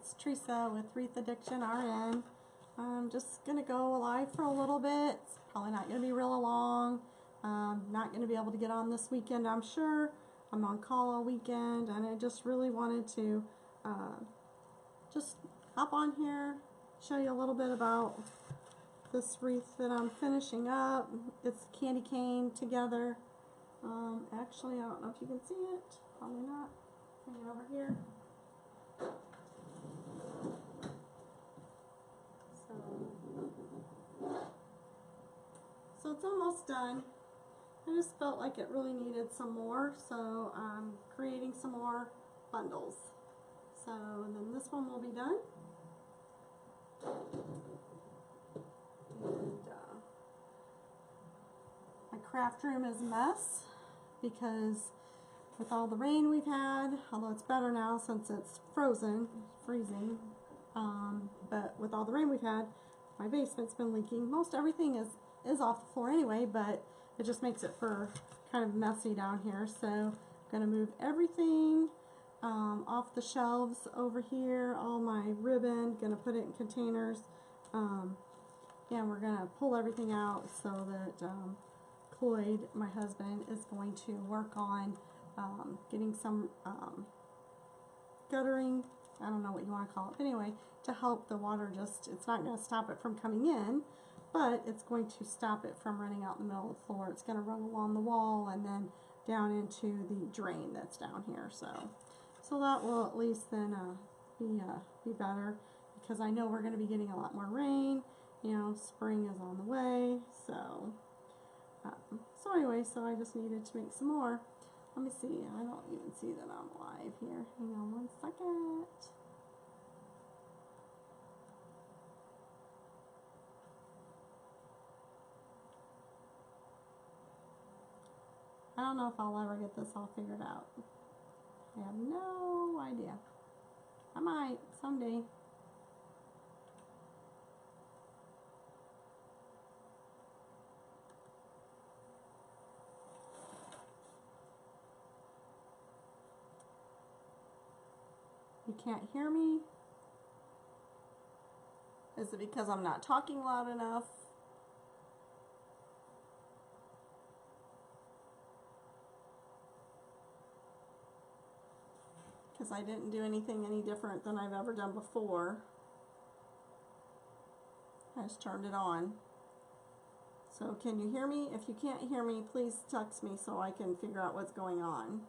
it's Teresa with Wreath Addiction RN. I'm just going to go live for a little bit. It's probably not going to be real long. Not going to be able to get on this weekend, I'm sure. I'm on call all weekend, and I just really wanted to just hop on here, show you a little bit about this wreath that I'm finishing up. It's candy cane together. Actually, I don't know if you can see it. Probably not. Bring it over here. So it's almost done. I just felt like it really needed some more, so I'm creating some more bundles. So then this one will be done. And my craft room is a mess because with all the rain we've had, although it's better now since it's freezing, but with all the rain we've had, my basement's been leaking. Most everything is off the floor anyway, but it just makes it for kind of messy down here. So I'm going to move everything off the shelves over here, all my ribbon, going to put it in containers, and we're going to pull everything out so that Cloyd, my husband, is going to work on getting some guttering, I don't know what you want to call it, but anyway, to help the water it's not going to stop it from coming in, but it's going to stop it from running out in the middle of the floor. It's going to run along the wall and then down into the drain that's down here. So that will at least then be better, because I know we're going to be getting a lot more rain. You know, spring is on the way. So anyway, so I just needed to make some more. Let me see. I don't even see that I'm live here. Hang on one second. I don't know if I'll ever get this all figured out. I have no idea. I might someday. You can't hear me? Is it because I'm not talking loud enough? Because I didn't do anything any different than I've ever done before. I just turned it on. So can you hear me? If you can't hear me, please text me so I can figure out what's going on.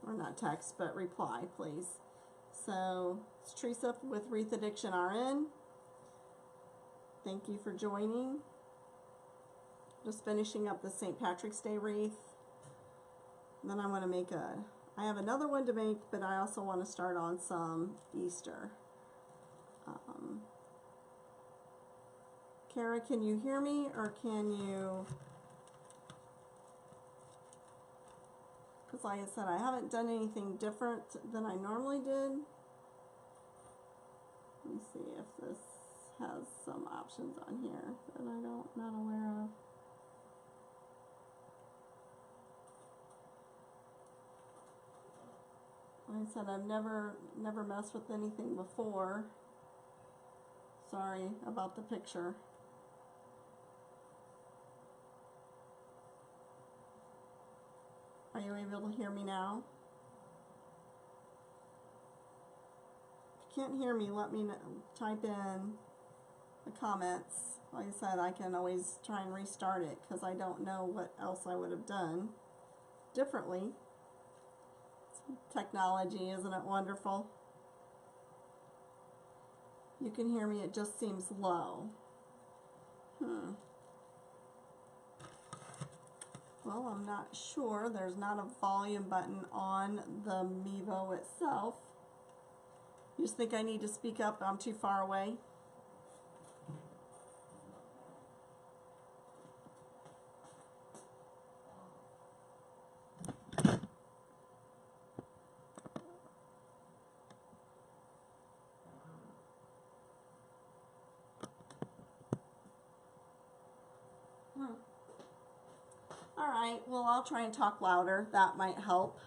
Or not text, but reply, please. So it's Teresa with Wreath Addiction RN. Thank you for joining. Just finishing up the St. Patrick's Day wreath. And then I want to make I have another one to make, but I also want to start on some Easter. Kara, can you hear me, or can you? Because like I said, I haven't done anything different than I normally did. Let me see if this has some options on here that I'm not aware of. Like I said, I've never messed with anything before. Sorry about the picture. Are you able to hear me now? If you can't hear me, let me know. Type in the comments. Like I said, I can always try and restart it because I don't know what else I would have done differently. Technology, isn't it wonderful? You can hear me, it just seems low. Well, I'm not sure. There's not a volume button on the Mevo itself. You just think I need to speak up, I'm too far away? Alright, well, I'll try and talk louder. That might help.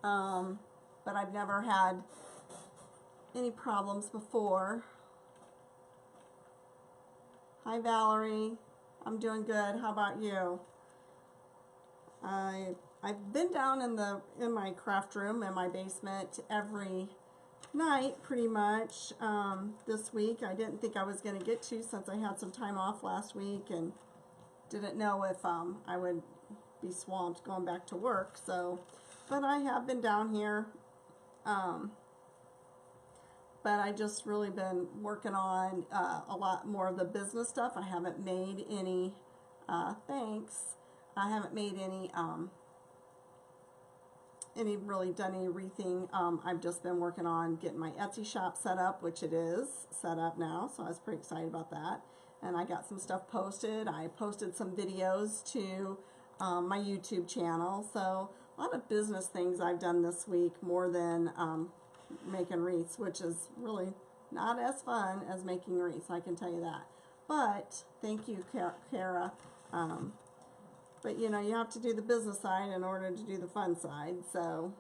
But I've never had any problems before. Hi Valerie, I'm doing good. How about you? I've been down in my craft room in my basement every night pretty much this week. I didn't think I was going to get to, since I had some time off last week and didn't know if I would be swamped going back to work. So, but I have been down here. But I just really been working on a lot more of the business stuff. I haven't made any, thanks. I haven't made any really done any wreathing. I've just been working on getting my Etsy shop set up, which it is set up now. So I was pretty excited about that. And I got some stuff posted. I posted some videos to my YouTube channel. So a lot of business things I've done this week, more than making wreaths, which is really not as fun as making wreaths, I can tell you that. But thank you, Kara. But you know, you have to do the business side in order to do the fun side, so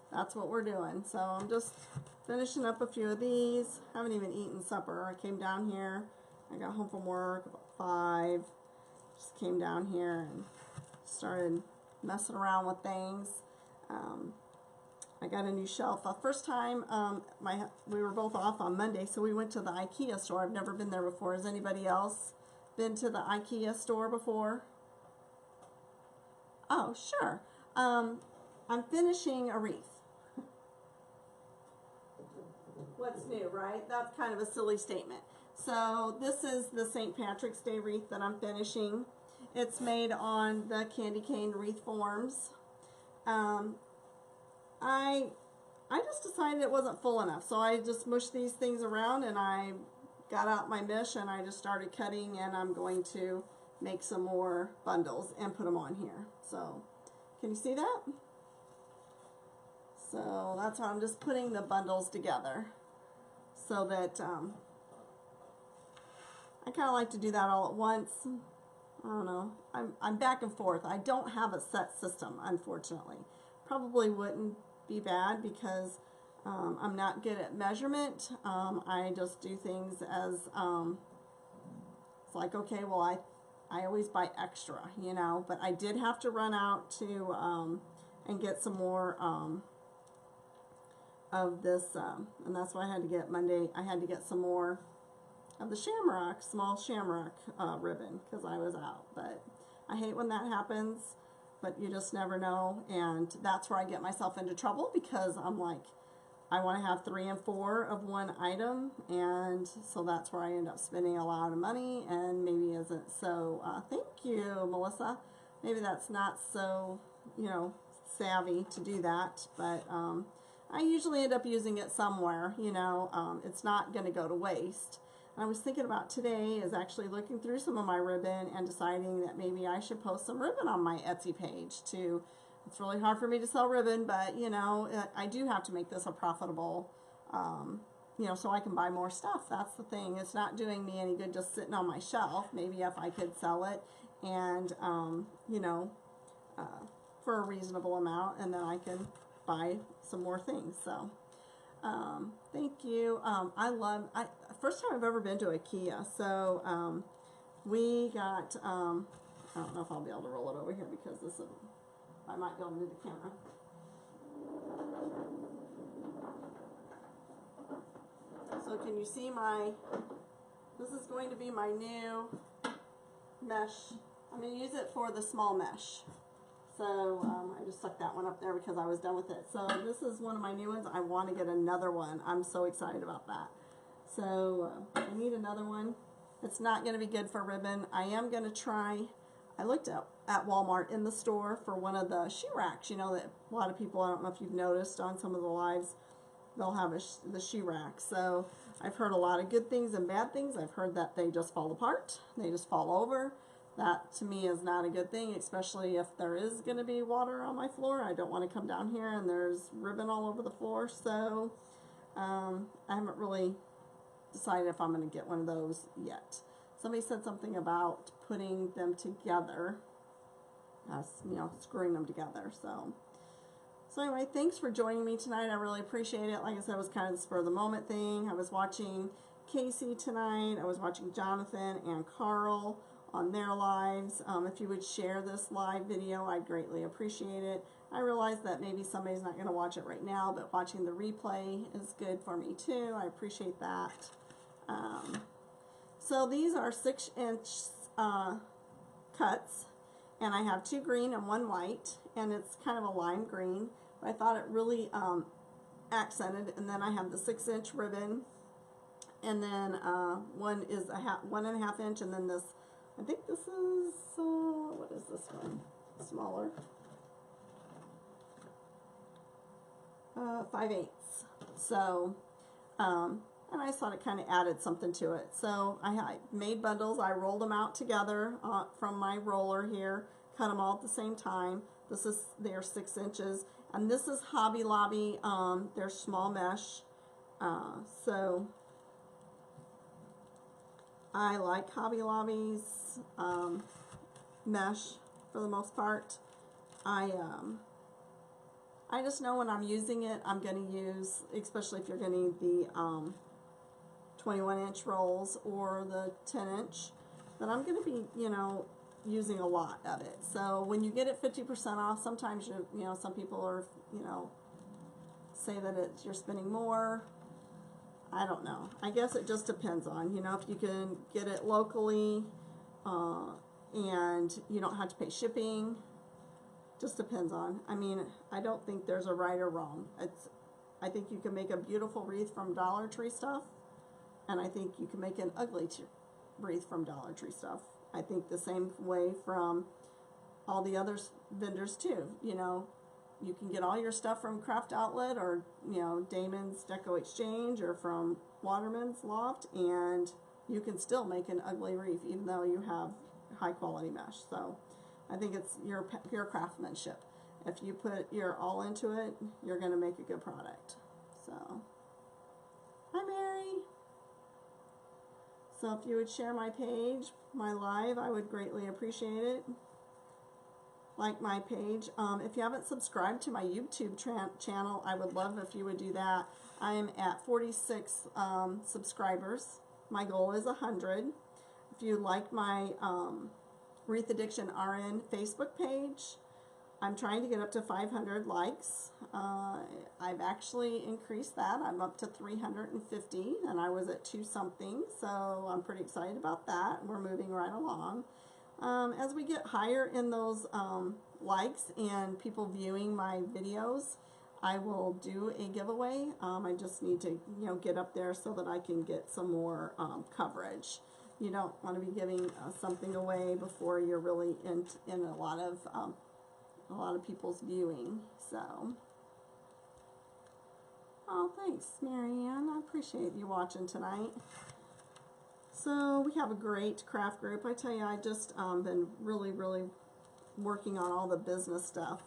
that's what we're doing. So I'm just finishing up a few of these. Haven't even eaten supper. I came down here, I got home from work about 5, just came down here and started messing around with things. I got a new shelf. First time, we were both off on Monday, so we went to the IKEA store. I've never been there before. Has anybody else been to the IKEA store before? Oh, sure. I'm finishing a wreath. What's new, right? That's kind of a silly statement. So this is the St. Patrick's Day wreath that I'm finishing. It's made on the candy cane wreath forms. I just decided it wasn't full enough, so I just mushed these things around and I got out my mesh and I just started cutting, and I'm going to make some more bundles and put them on here. So can you see that? So that's why I'm just putting the bundles together, so that I kind of like to do that all at once. I don't know. I'm back and forth. I don't have a set system, unfortunately. Probably wouldn't be bad, because I'm not good at measurement. I just do things as it's like, okay, well, I always buy extra, you know, but I did have to run out to and get some more of this, and that's why I had to get Monday. I had to get some more of the shamrock, small shamrock ribbon, because I was out. But I hate when that happens, but you just never know, and that's where I get myself into trouble, because I'm like, I want to have 3 and 4 of one item, and so that's where I end up spending a lot of money, and maybe isn't so, thank you, Melissa, maybe that's not so, you know, savvy to do that, but I usually end up using it somewhere, you know. It's not going to go to waste. I was thinking about today is actually looking through some of my ribbon and deciding that maybe I should post some ribbon on my Etsy page too. It's really hard for me to sell ribbon, but you know, I do have to make this a profitable, you know, so I can buy more stuff. That's the thing. It's not doing me any good just sitting on my shelf. Maybe if I could sell it and, you know, for a reasonable amount, and then I can buy some more things. So, thank you. First time I've ever been to IKEA, so we got, I don't know if I'll be able to roll it over here, because this is, I might be able to move the camera. So can you see this is going to be my new mesh. I'm going to use it for the small mesh. So I just stuck that one up there because I was done with it. So this is one of my new ones. I want to get another one. I'm so excited about that. So I need another one. It's not going to be good for ribbon. I am going to try. I looked at Walmart in the store for one of the shoe racks. You know that a lot of people, I don't know if you've noticed on some of the lives, they'll have the shoe rack. So I've heard a lot of good things and bad things. I've heard that they just fall apart. They just fall over. That to me is not a good thing, especially if there is going to be water on my floor. I don't want to come down here and there's ribbon all over the floor. So I haven't really decided if I'm going to get one of those yet. Somebody said something about putting them together, you know, screwing them together. So anyway, thanks for joining me tonight. I really appreciate it. Like I said, it was kind of the spur of the moment thing. I was watching Casey tonight. I was watching Jonathan and Carl on their lives. If you would share this live video, I'd greatly appreciate it. I realize that maybe somebody's not going to watch it right now, but watching the replay is good for me too. I appreciate that. So these are 6-inch cuts, and I have 2 green and 1 white, and it's kind of a lime green. But I thought it really accented. And then I have the 6-inch ribbon, and then one is a 1.5 inch, and then this. I think this is, what is this one? Smaller. 5/8. So, and I just thought it kind of added something to it. So I made bundles. I rolled them out together from my roller here, cut them all at the same time. They're 6 inches. And this is Hobby Lobby. They're small mesh. So I like Hobby Lobby's mesh for the most part. I just know when I'm using it, I'm going to use, especially if you're getting the 21-inch rolls or the 10-inch, that I'm going to be, using a lot of it. So when you get it 50% off, sometimes some people are, say that you're spending more. I don't know. I guess it just depends on, if you can get it locally and you don't have to pay shipping. Just depends on. I mean, I don't think there's a right or wrong. I think you can make a beautiful wreath from Dollar Tree stuff, and I think you can make an ugly wreath from Dollar Tree stuff. I think the same way from all the other vendors too. You can get all your stuff from Craft Outlet or, Damon's Deco Exchange or from Waterman's Loft, and you can still make an ugly wreath even though you have high quality mesh. So I think it's your pure craftsmanship. If you put your all into it, you're going to make a good product. So, hi Mary. So if you would share my page, my live, I would greatly appreciate it. Like my page. If you haven't subscribed to my YouTube channel, I would love if you would do that. I am at 46 subscribers. My goal is 100. If you like my Wreath Addiction RN Facebook page, I'm trying to get up to 500 likes. I've actually increased that. I'm up to 350, and I was at 2 something, so I'm pretty excited about that. We're moving right along. As we get higher in those likes and people viewing my videos, I will do a giveaway. I just need to, get up there so that I can get some more coverage. You don't want to be giving something away before you're really in a lot of people's viewing. So, oh, thanks, Marianne. I appreciate you watching tonight. So we have a great craft group. I tell you, I just been really working on all the business stuff.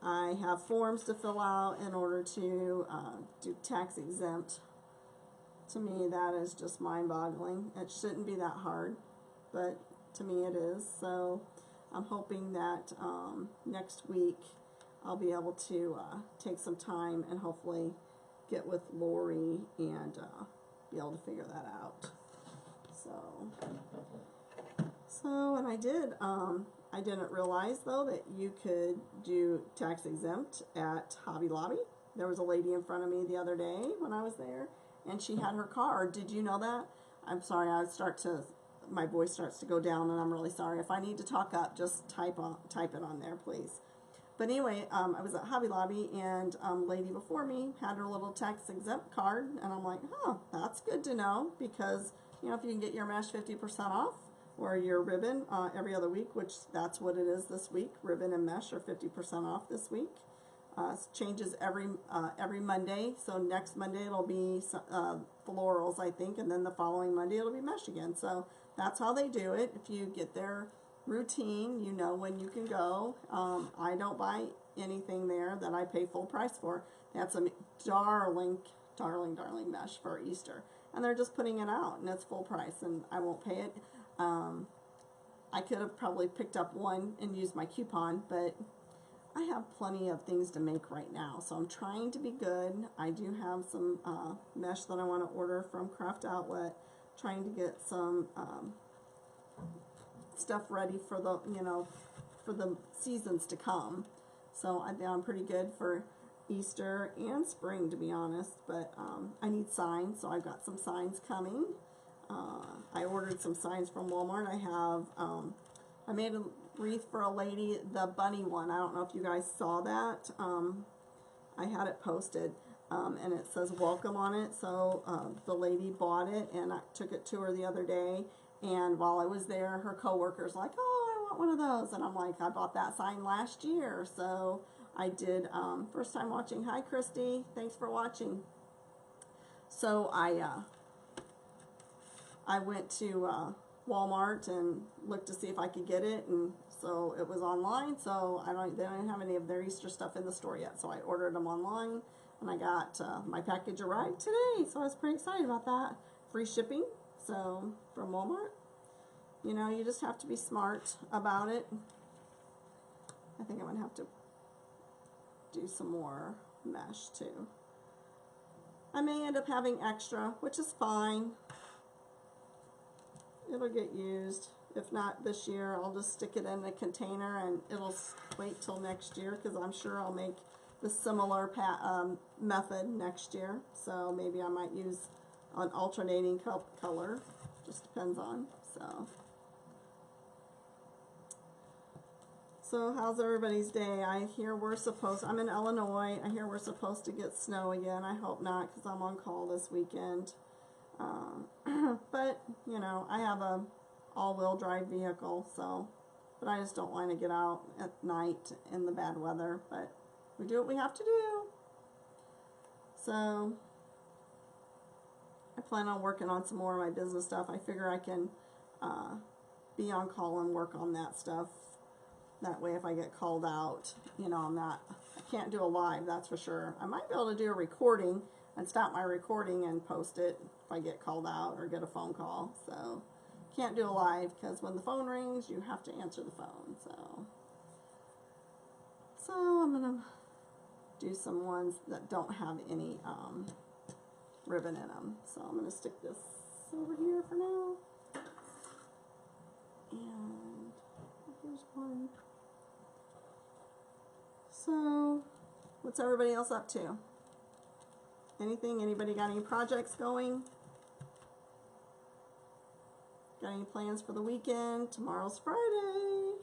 I have forms to fill out in order to do tax exempt. To me, that is just mind-boggling. It shouldn't be that hard, but to me it is. So I'm hoping that next week I'll be able to take some time and hopefully get with Lori and be able to figure that out. So and I did. I didn't realize though that you could do tax exempt at Hobby Lobby. There was a lady in front of me the other day when I was there, and she had her card. Did you know that? I'm sorry. My voice starts to go down, and I'm really sorry. If I need to talk up, just type it on there, please. But anyway, I was at Hobby Lobby, and lady before me had her little tax exempt card, and I'm like, oh, that's good to know, because if you can get your mesh 50% off or your ribbon every other week, which that's what it is this week, ribbon and mesh are 50% off this week. Changes every Monday, so next Monday it'll be florals, I think, and then the following Monday it'll be mesh again. So that's how they do it. If you get their routine, you know when you can go. I don't buy anything there that I pay full price for. That's a darling mesh for Easter, and they're just putting it out, and it's full price, and I won't pay it. I could have probably picked up one and used my coupon, but I have plenty of things to make right now, so I'm trying to be good. I do have some mesh that I want to order from Craft Outlet, trying to get some stuff ready for the, for the seasons to come. So I think I'm pretty good for Easter and spring, to be honest, but I need signs, so I've got some signs coming. I ordered some signs from Walmart. I made a wreath for a lady, the bunny one. I don't know if you guys saw that. I had it posted, and it says welcome on it. So the lady bought it, and I took it to her the other day. And while I was there, her coworker's like, "Oh, I want one of those." And I'm like, "I bought that sign last year." So I did. First time watching. Hi, Christy. Thanks for watching. So I went to Walmart and looked to see if I could get it, and so it was online. So they don't have any of their Easter stuff in the store yet. So I ordered them online, and I got my package arrived today. So I was pretty excited about that. Free shipping. So from Walmart, you just have to be smart about it. I think I'm gonna have to do some more mesh too. I may end up having extra, which is fine. It'll get used. If not this year, I'll just stick it in a container and it'll wait till next year, because I'm sure I'll make the similar method next year. So maybe I might use an alternating color. Just depends on. So how's everybody's day? I hear I'm in Illinois. I hear we're supposed to get snow again. I hope not, because I'm on call this weekend. But, I have a all-wheel drive vehicle, but I just don't want to get out at night in the bad weather. But we do what we have to do. So I plan on working on some more of my business stuff. I figure I can be on call and work on that stuff. That way if I get called out, I can't do a live, that's for sure. I might be able to do a recording and stop my recording and post it if I get called out or get a phone call. So can't do a live, because when the phone rings, you have to answer the phone. So I'm gonna do some ones that don't have any ribbon in them. So I'm gonna stick this over here for now. And here's one. So what's everybody else up to? Anything? Anybody got any projects going? Got any plans for the weekend? Tomorrow's Friday.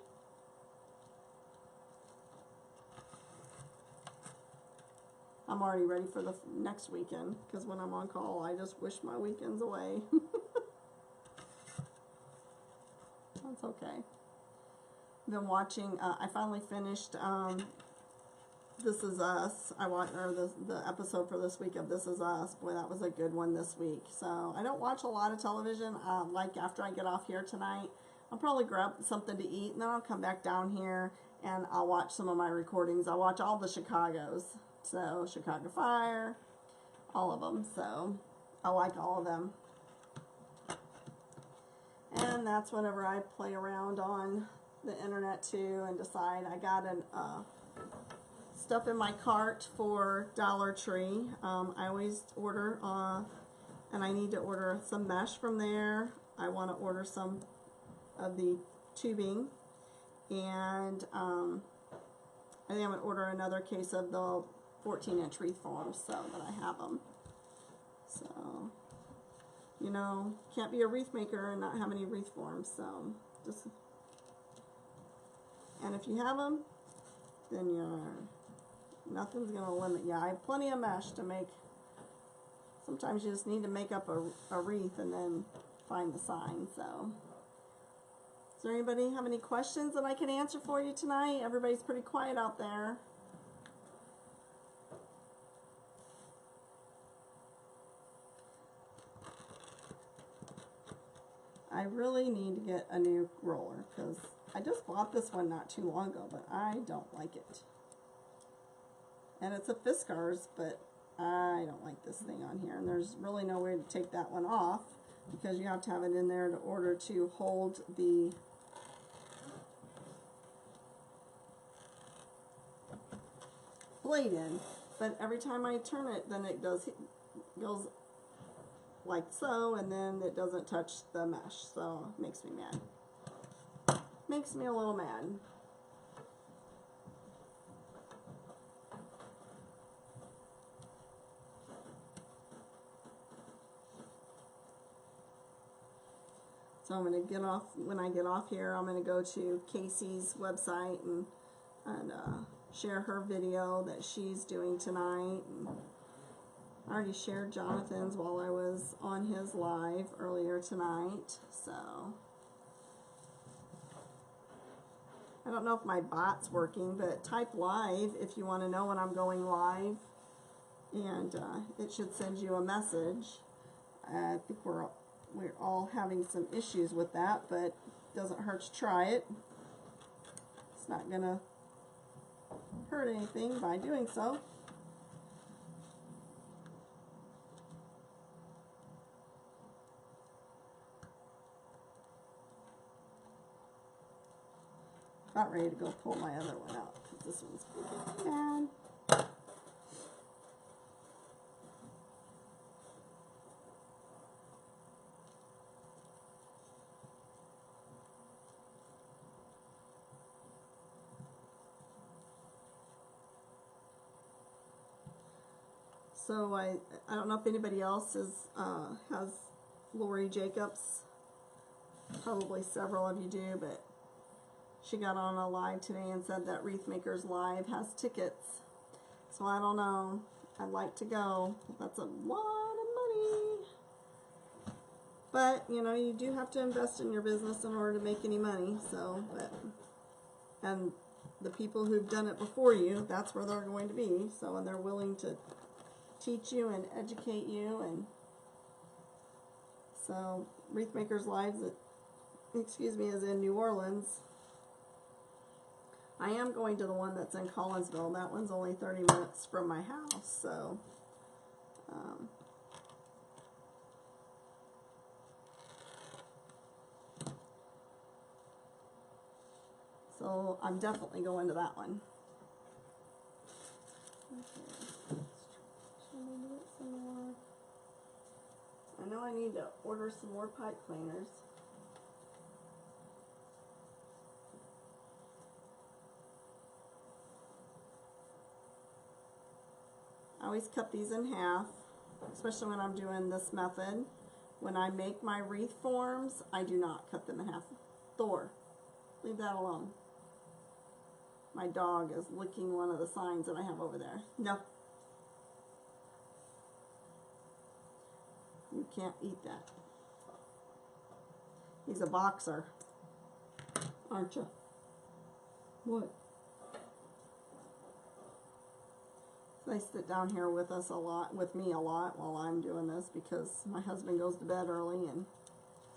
I'm already ready for the next weekend, because when I'm on call, I just wish my weekends away. That's okay. I've been watching, I finally finished This Is Us. I watched the episode for this week of This Is Us. Boy, that was a good one this week. So I don't watch a lot of television. Like after I get off here tonight, I'll probably grab something to eat, and then I'll come back down here and I'll watch some of my recordings. I'll watch all the Chicagos. So Chicago Fire, all of them. So I like all of them. And that's whenever I play around on the internet too and decide. I got an stuff in my cart for Dollar Tree. I always order, and I need to order some mesh from there. I want to order some of the tubing, and I think I'm going to order another case of the 14-inch wreath forms so that I have them. So, can't be a wreath maker and not have any wreath forms. So, and if you have them, then nothing's going to limit you. I have plenty of mesh to make. Sometimes you just need to make up a wreath and then find the sign. So, does there anybody have any questions that I can answer for you tonight? Everybody's pretty quiet out there. I really need to get a new roller, because I just bought this one not too long ago, but I don't like it. And it's a Fiskars, but I don't like this thing on here. And there's really no way to take that one off, because you have to have it in there in order to hold the blade in. But every time I turn it, then it goes like so, and then it doesn't touch the mesh. So it makes me mad. Makes me a little mad. So I'm going to get off, when I get off here, I'm going to go to Casey's website and share her video that she's doing tonight. And I already shared Jonathan's while I was on his live earlier tonight. So I don't know if my bot's working, but type live if you want to know when I'm going live. And it should send you a message. I think we're all having some issues with that, but it doesn't hurt to try it. It's not gonna hurt anything by doing so. About ready to go pull my other one out because this one's getting bad. So I don't know if anybody else has Lori Jacobs. Probably several of you do, but she got on a live today and said that Wreath Makers Live has tickets. So I don't know. I'd like to go. That's a lot of money. But, you know, you do have to invest in your business in order to make any money. So, and the people who've done it before you, that's where they're going to be. So, and they're willing to teach you and educate you. And so Wreath Makers Live, is in New Orleans. I am going to the one that's in Collinsville. That one's only 30 minutes from my house. So I'm definitely going to that one. Okay. I know I need to order some more pipe cleaners. I always cut these in half, especially when I'm doing this method. When I make my wreath forms, I do not cut them in half. Thor, leave that alone. My dog is licking one of the signs that I have over there. No. You can't eat that. He's a boxer, aren't you? What? They sit down here with us a lot, with me a lot while I'm doing this because my husband goes to bed early, and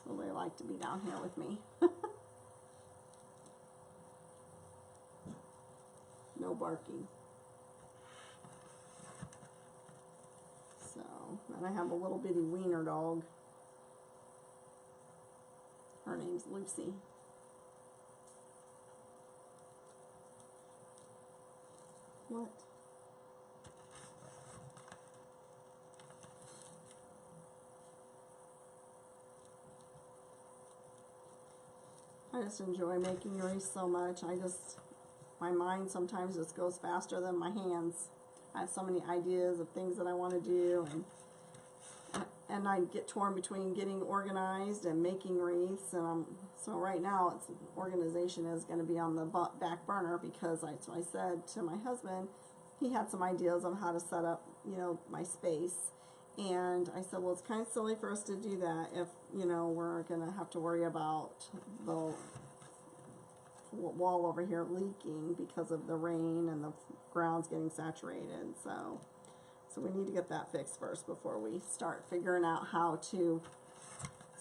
so they like to be down here with me. No barking. So, and I have a little bitty wiener dog. Her name's Lucy. What? I just enjoy making wreaths so much. My mind sometimes just goes faster than my hands. I have so many ideas of things that I want to do, and I get torn between getting organized and making wreaths. And so right now, organization is going to be on the back burner because I said to my husband, he had some ideas on how to set up, my space. And I said, well, it's kind of silly for us to do that if, we're going to have to worry about the wall over here leaking because of the rain and the ground's getting saturated. So we need to get that fixed first before we start figuring out how to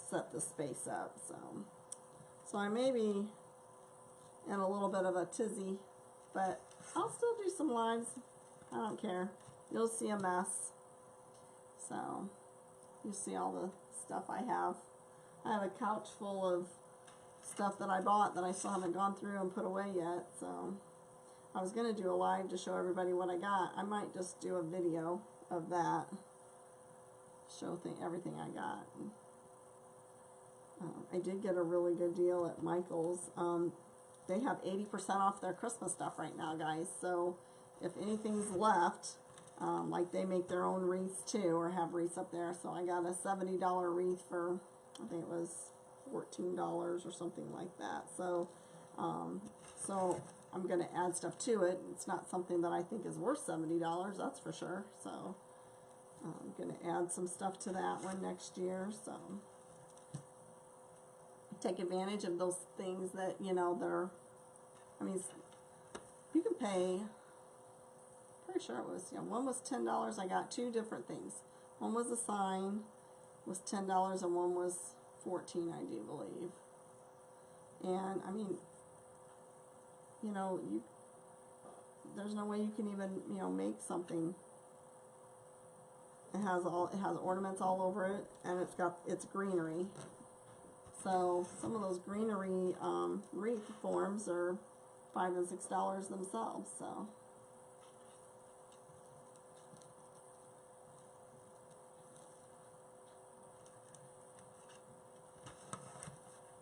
set the space up. So I may be in a little bit of a tizzy, but I'll still do some lives. I don't care. You'll see a mess. So you see all the stuff I have. I have a couch full of stuff that I bought that I still haven't gone through and put away yet. So I was going to do a live to show everybody what I got. I might just do a video of that. Show everything I got. I did get a really good deal at Michael's. They have 80% off their Christmas stuff right now, guys. So if anything's left, like they make their own wreaths too, or have wreaths up there. So I got a $70 wreath for, I think it was $14 or something like that. So, so I'm going to add stuff to it. It's not something that I think is worth $70, that's for sure. So I'm going to add some stuff to that one next year. So take advantage of those things that, you know, they're, I mean, you can pay, pretty sure it was, you know, one was $10. I got two different things. One was a sign, was $10, and one was $14, I do believe. And I mean, you know, there's no way you can even, you know, make something. It has ornaments all over it, and it's greenery. So some of those greenery wreath forms are $5 and $6 themselves.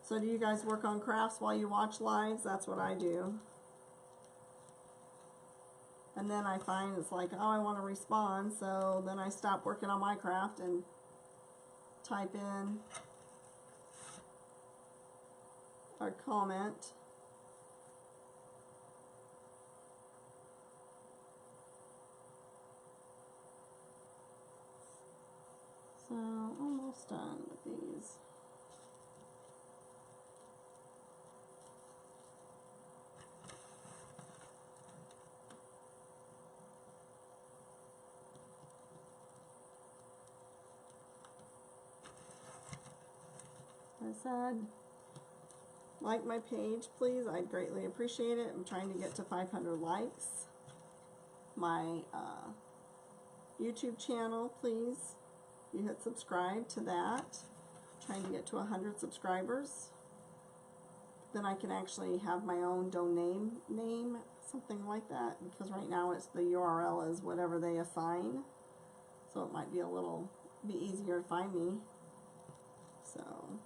So do you guys work on crafts while you watch lives? That's what I do. And then I find it's like, oh, I want to respond, so then I stop working on my craft and type in or comment. So almost done with these. I said, like my page, please. I'd greatly appreciate it. I'm trying to get to 500 likes. My YouTube channel, please. You hit subscribe to that. I'm trying to get to 100 subscribers. Then I can actually have my own domain name, something like that. Because right now it's the URL is whatever they assign. So it might be be easier to find me. So.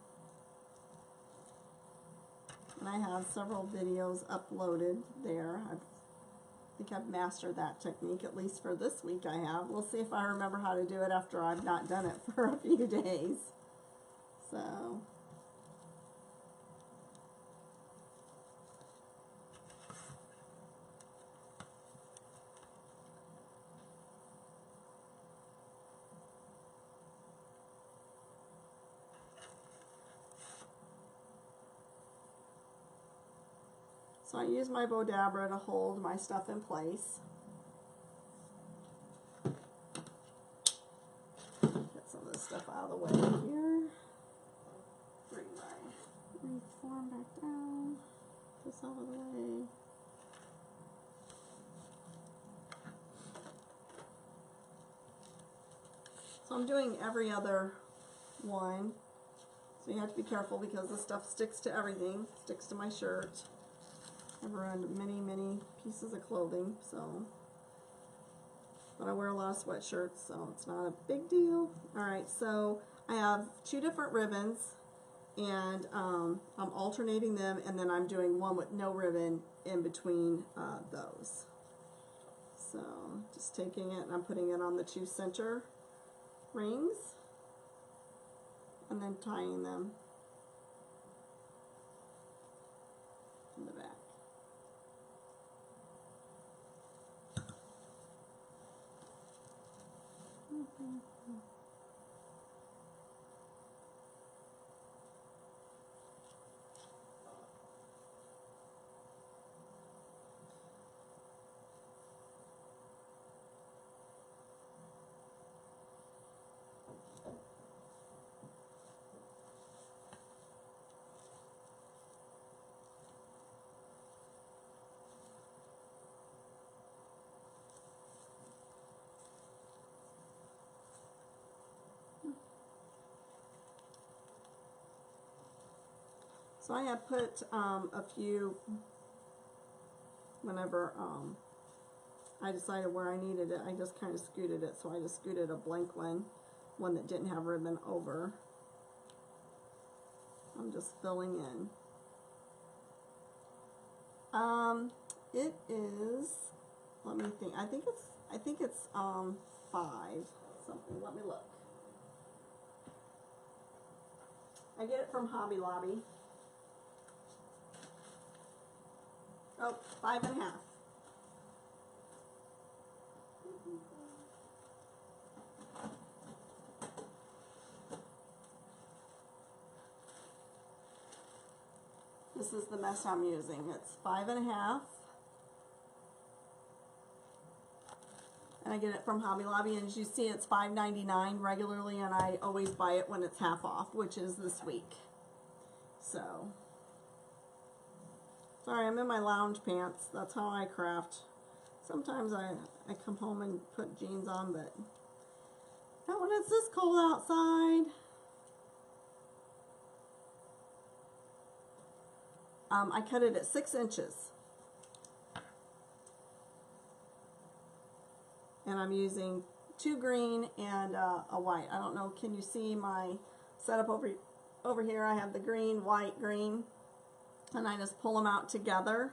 And I have several videos uploaded there. I think I've mastered that technique, at least for this week I have. We'll see if I remember how to do it after I've not done it for a few days. So. So I use my Bodabra to hold my stuff in place. Get some of this stuff out of the way here. Bring my wreath form back down. This out of the way. So I'm doing every other one. So you have to be careful because this stuff sticks to everything. Sticks to my shirt. I've ruined many pieces of clothing, so. But I wear a lot of sweatshirts, so it's not a big deal. Alright, so I have two different ribbons, and I'm alternating them, and then I'm doing one with no ribbon in between those. So, just taking it and I'm putting it on the two center rings, and then tying them in the back. So I have put a few whenever I decided where I needed it, I just kind of scooted it. So I just scooted a blank one that didn't have ribbon over. I'm just filling in. It is, let me think, I think it's 5 something. Let me look. I get it from Hobby Lobby. Oh, 5.5. This is the mesh I'm using. It's 5.5. And I get it from Hobby Lobby, and as you see, it's $5.99 regularly, and I always buy it when it's half off, which is this week. So, sorry, I'm in my lounge pants. That's how I craft. Sometimes I come home and put jeans on, but not when it's this cold outside. I cut it at 6 inches. And I'm using 2 green and a white. I don't know, can you see my setup over here? I have the green, white, green, and I just pull them out together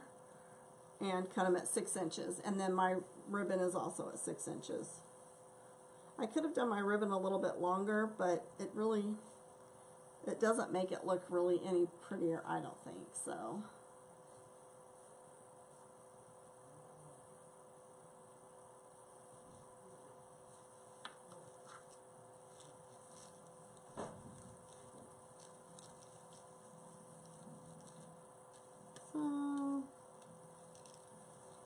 and cut them at 6 inches. And then my ribbon is also at 6 inches. I could have done my ribbon a little bit longer, but it doesn't make it look really any prettier, I don't think, so.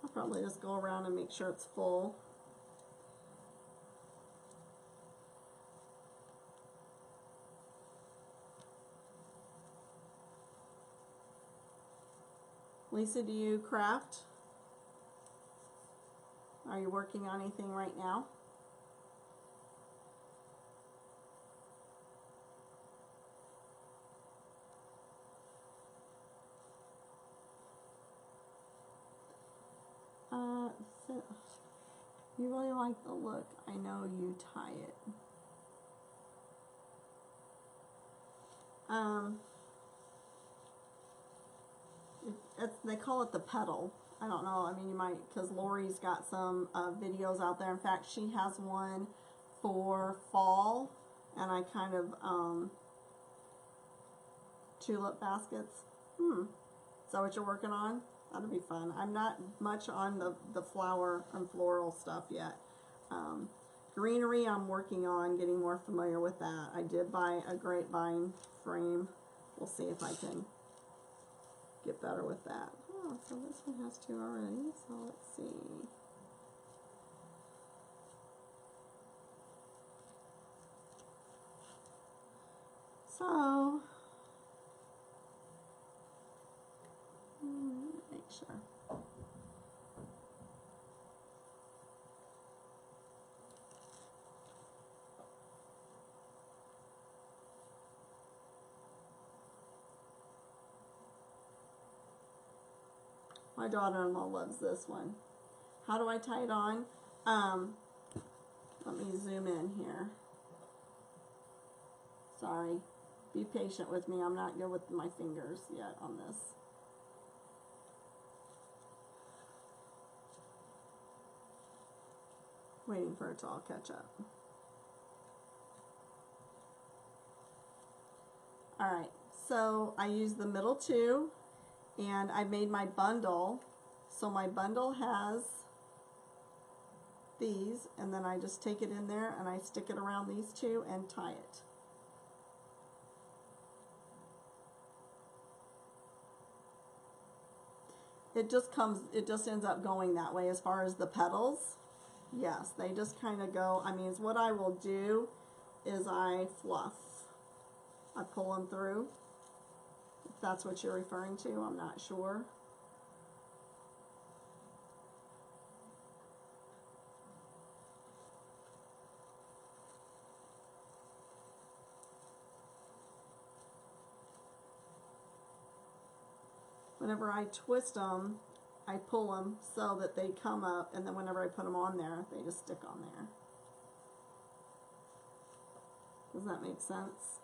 I'll probably just go around and make sure it's full. Lisa, do you craft? Are you working on anything right now? So you really like the look. I know you tie it. They call it the petal. I don't know. I mean, you might, because Lori's got some videos out there. In fact, she has one for fall, and I kind of tulip baskets. Is that what you're working on? That'll be fun. I'm not much on the flower and floral stuff yet. Greenery, I'm working on getting more familiar with that. I did buy a grapevine frame. We'll see if I can get better with that. Oh, so this one has 2 already, so let's see. So, make sure. My daughter-in-law loves this one. How do I tie it on? Let me zoom in here. Sorry. Be patient with me. I'm not good with my fingers yet on this. Waiting for it to all catch up. Alright, so I use the middle 2. And I made my bundle, so my bundle has these, and then I just take it in there and I stick it around these 2 and tie it. It just ends up going that way as far as the petals. Yes, they just kind of go, I mean, what I will do is I fluff. I pull them through. That's what you're referring to, I'm not sure. Whenever I twist them, I pull them so that they come up, and then whenever I put them on there, they just stick on there. Does that make sense?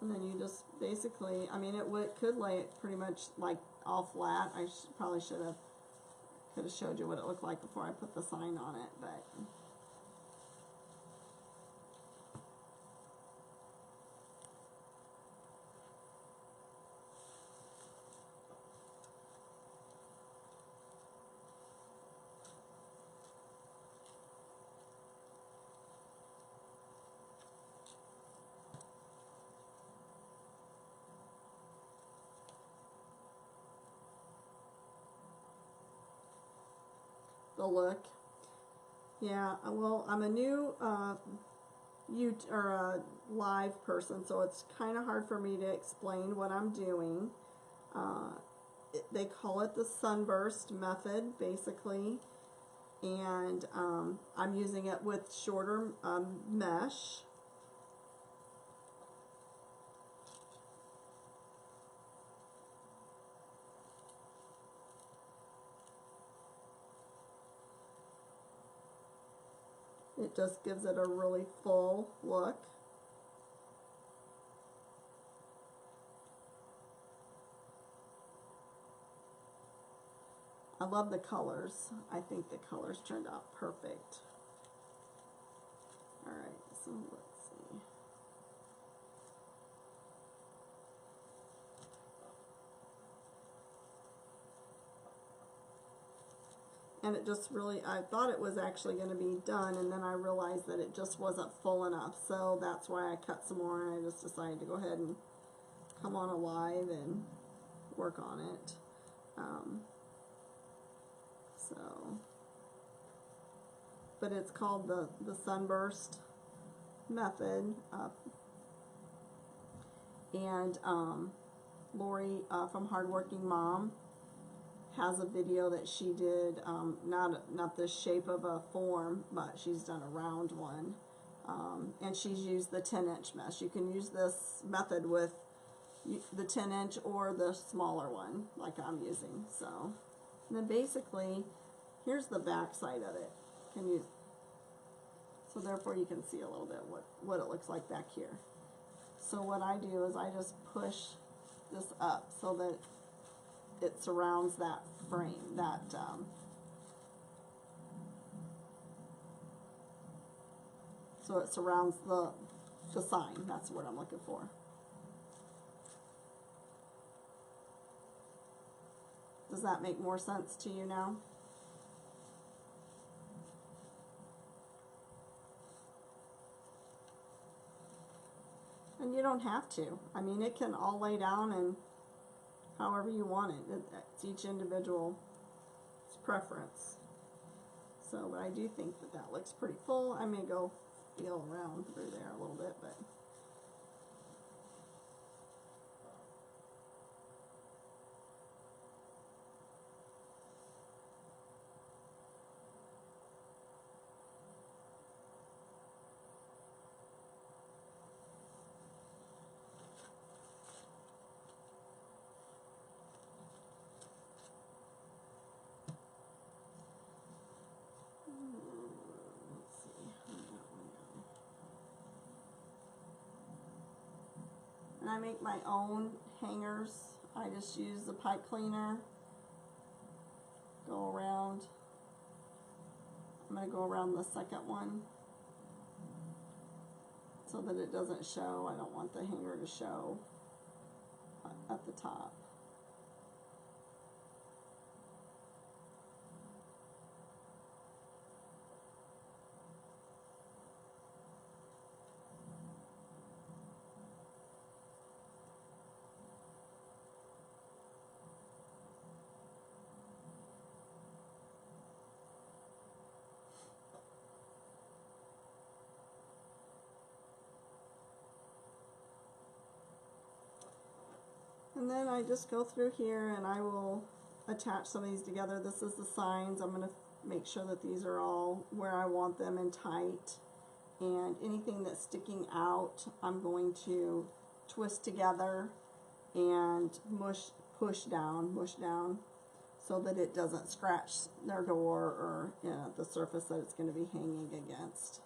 And then you just basically, I mean, could lay it pretty much like all flat. I probably could have showed you what it looked like before I put the sign on it, but the look. Yeah, well, I'm a new live person, so it's kind of hard for me to explain what I'm doing. They call it the sunburst method, basically, and I'm using it with shorter mesh. It just gives it a really full look. I love the colors. I think the colors turned out perfect. Alright, so let's see. And it just really, I thought it was actually going to be done, and then I realized that it just wasn't full enough. So that's why I cut some more, and I just decided to go ahead and come on alive and work on it. But it's called the sunburst method. And Lori from Hardworking Mom has a video that she did, not the shape of a form, but she's done a round one. And she's used the 10-inch mesh. You can use this method with the 10-inch or the smaller one, like I'm using. So, and then basically, here's the back side of it. So therefore you can see a little bit what it looks like back here. So what I do is I just push this up so that it surrounds that frame, so it surrounds the sign. That's what I'm looking for. Does that make more sense to you now? And you don't have to. I mean, it can all lay down and however you want it. It's each individual's preference. So, but I do think that looks pretty full. I may go feel around through there a little bit, but and I make my own hangers. I just use the pipe cleaner, go around. I'm going to go around the second one so that it doesn't show. I don't want the hanger to show at the top. And then I just go through here and I will attach some of these together. This is the signs. I'm going to make sure that these are all where I want them and tight. And anything that's sticking out, I'm going to twist together and mush down. so that it doesn't scratch their door or, you know, the surface that it's going to be hanging against.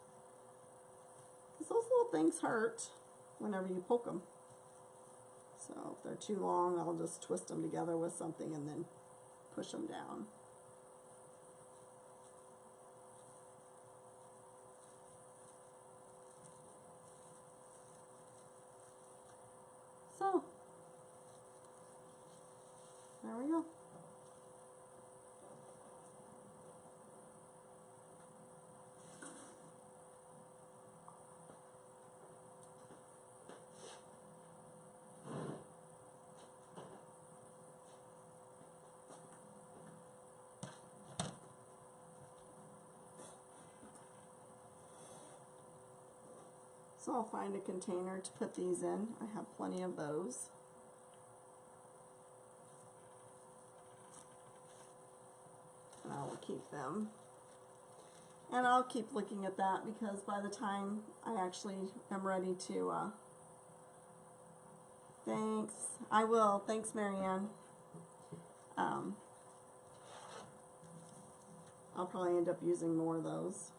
Because those little things hurt whenever you poke them. So if they're too long, I'll just twist them together with something and then push them down. So, there we go. So I'll find a container to put these in. I have plenty of those. And I will keep them. And I'll keep looking at that because by the time I actually am ready to, thanks, I will, thanks Marianne. I'll probably end up using more of those.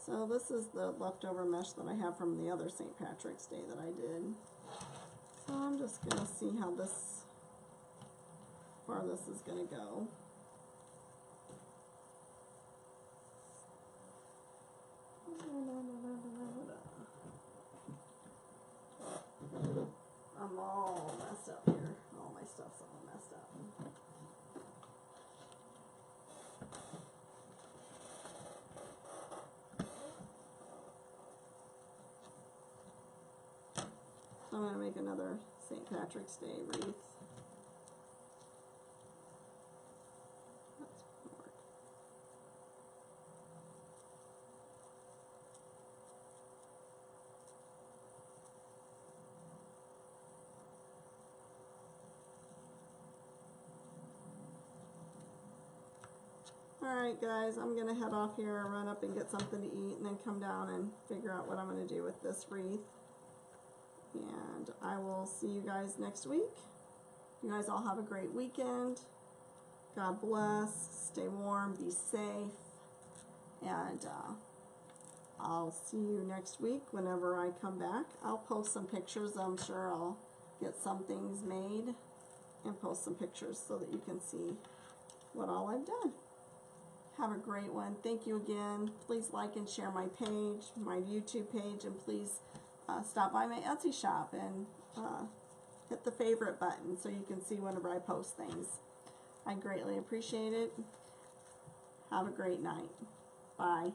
So this is the leftover mesh that I have from the other St. Patrick's Day that I did. So I'm just going to see how far this is going to go. I'm all messed up here. All my stuff's all messed up. I'm going to make another St. Patrick's Day wreath. Alright guys, I'm going to head off here and run up and get something to eat and then come down and figure out what I'm going to do with this wreath. And I will see you guys next week. You guys all have a great weekend. God bless. Stay warm. Be safe. And I'll see you next week whenever I come back. I'll post some pictures. I'm sure I'll get some things made and post some pictures so that you can see what all I've done. Have a great one. Thank you again. Please like and share my page, my YouTube page, and please stop by my Etsy shop and hit the favorite button so you can see whenever I post things. I greatly appreciate it. Have a great night. Bye.